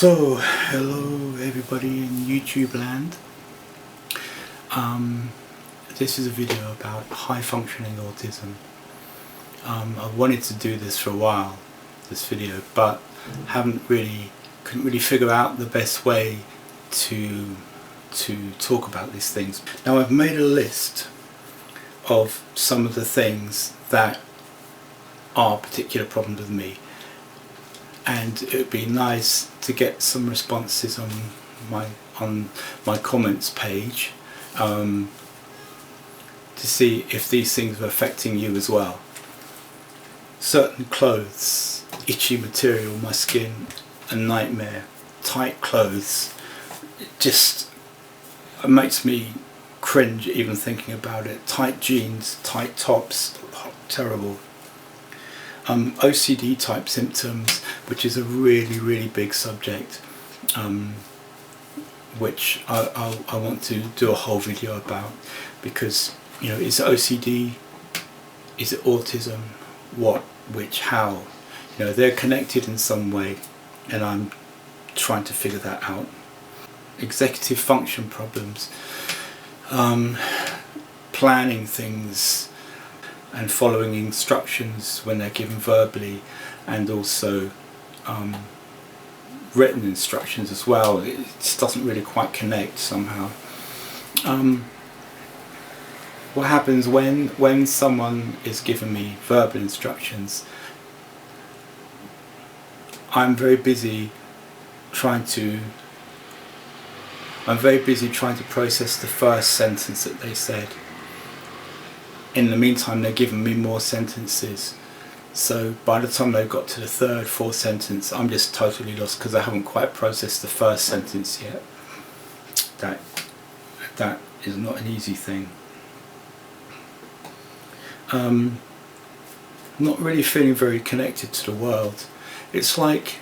So, hello everybody in YouTube land. This is a video about high functioning autism. I wanted to do this for a while, this video, but couldn't really figure out the best way to talk about these things. Now I've made a list of some of the things that are particular problems with me, and it would be nice to get some responses on my comments page to see if these things are affecting you as well. Certain clothes, itchy material, my skin, a nightmare. Tight clothes, it makes me cringe even thinking about it. Tight jeans, tight tops, terrible. OCD type symptoms, which is a really big subject, which I want to do a whole video about, because is it OCD, is it autism, what, which, how? They're connected in some way, and I'm trying to figure that out. Executive function problems, planning things and following instructions when they're given verbally, and also written instructions as well. It just doesn't really quite connect somehow. What happens when someone is giving me verbal instructions? I'm very busy trying to process the first sentence that they said. In the meantime, they're giving me more sentences, so by the time they've got to the third, fourth sentence, I'm just totally lost because I haven't quite processed the first sentence yet. That is not an easy thing. Not really feeling very connected to the world. It's like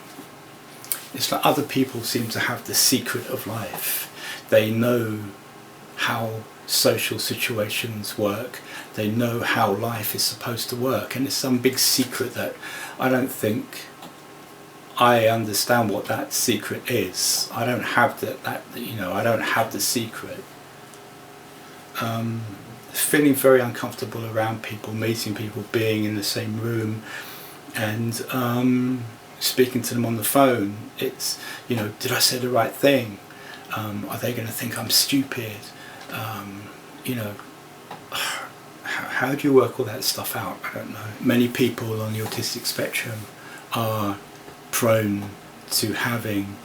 other people seem to have the secret of life. They know how social situations work, they know how life is supposed to work, and it's some big secret that I don't think I understand what that secret is. I don't have I don't have the secret. Feeling very uncomfortable around people, meeting people, being in the same room, and speaking to them on the phone. It's, did I say the right thing? Are they going to think I'm stupid? How do you work all that stuff out? I don't know. Many people on the autistic spectrum are prone to having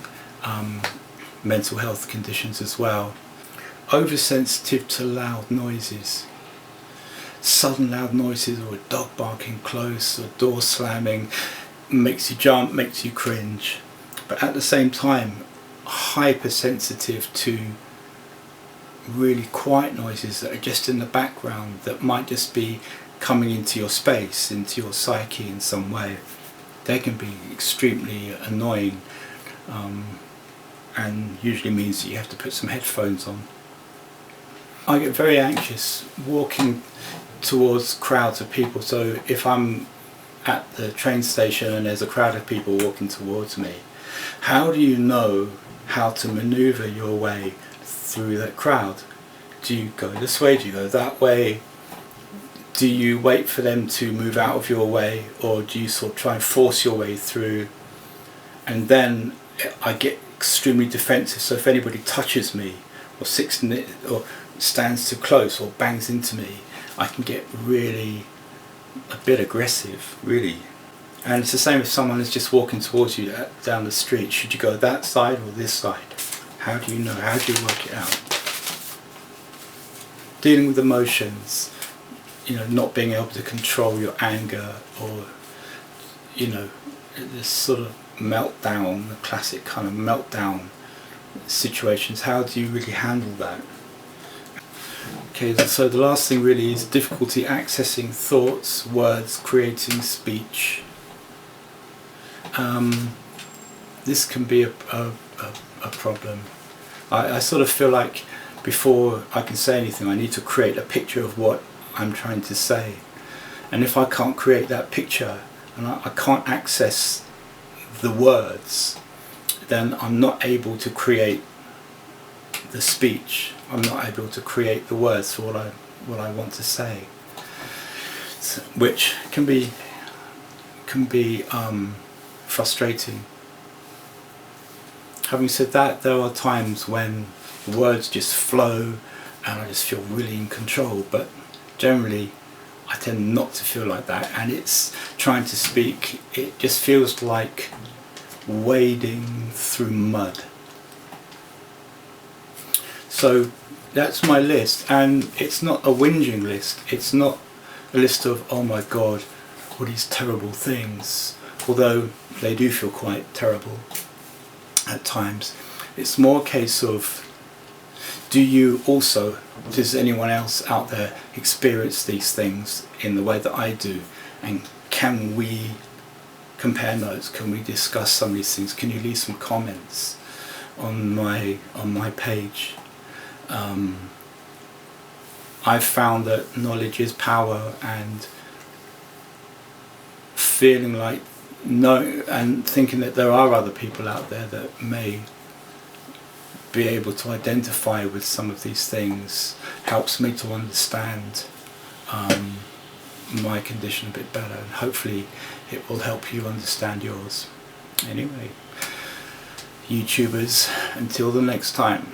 mental health conditions as well. Oversensitive to loud noises. Sudden loud noises, or a dog barking close, or door slamming, makes you jump, makes you cringe. But at the same time, hypersensitive to really quiet noises that are just in the background, that might just be coming into your space, into your psyche in some way. They can be extremely annoying, and usually means that you have to put some headphones on. I get very anxious walking towards crowds of people, so if I'm at the train station and there's a crowd of people walking towards me, how do you know how to maneuver your way through that crowd? Do you go this way? Do you go that way? Do you wait for them to move out of your way, or do you sort of try and force your way through? And then I get extremely defensive, so if anybody touches me or sits in it, or stands too close or bangs into me, I can get really a bit aggressive, really. And it's the same if someone is just walking towards you down the street. Should you go that side or this side? How do you know? How do you work it out? Dealing with emotions, not being able to control your anger, or this sort of meltdown, the classic kind of meltdown situations. How do you really handle that? Okay, so the last thing really is difficulty accessing thoughts, words, creating speech. This can be a problem. I sort of feel like before I can say anything, I need to create a picture of what I'm trying to say. And if I can't create that picture, and I can't access the words, then I'm not able to create the speech. I'm not able to create the words for what I want to say, so, which can be frustrating. Having said that, there are times when the words just flow and I just feel really in control, but generally I tend not to feel like that, and it's trying to speak, it just feels like wading through mud. So that's my list, and it's not a whinging list. It's not a list of, oh my god, all these terrible things, although they do feel quite terrible at times. It's more a case of, does anyone else out there experience these things in the way that I do, and can we compare notes? Can we discuss some of these things? Can you leave some comments on my page? I've found that knowledge is power, and feeling like and thinking that there are other people out there that may be able to identify with some of these things helps me to understand my condition a bit better, and hopefully it will help you understand yours. Anyway, YouTubers, until the next time.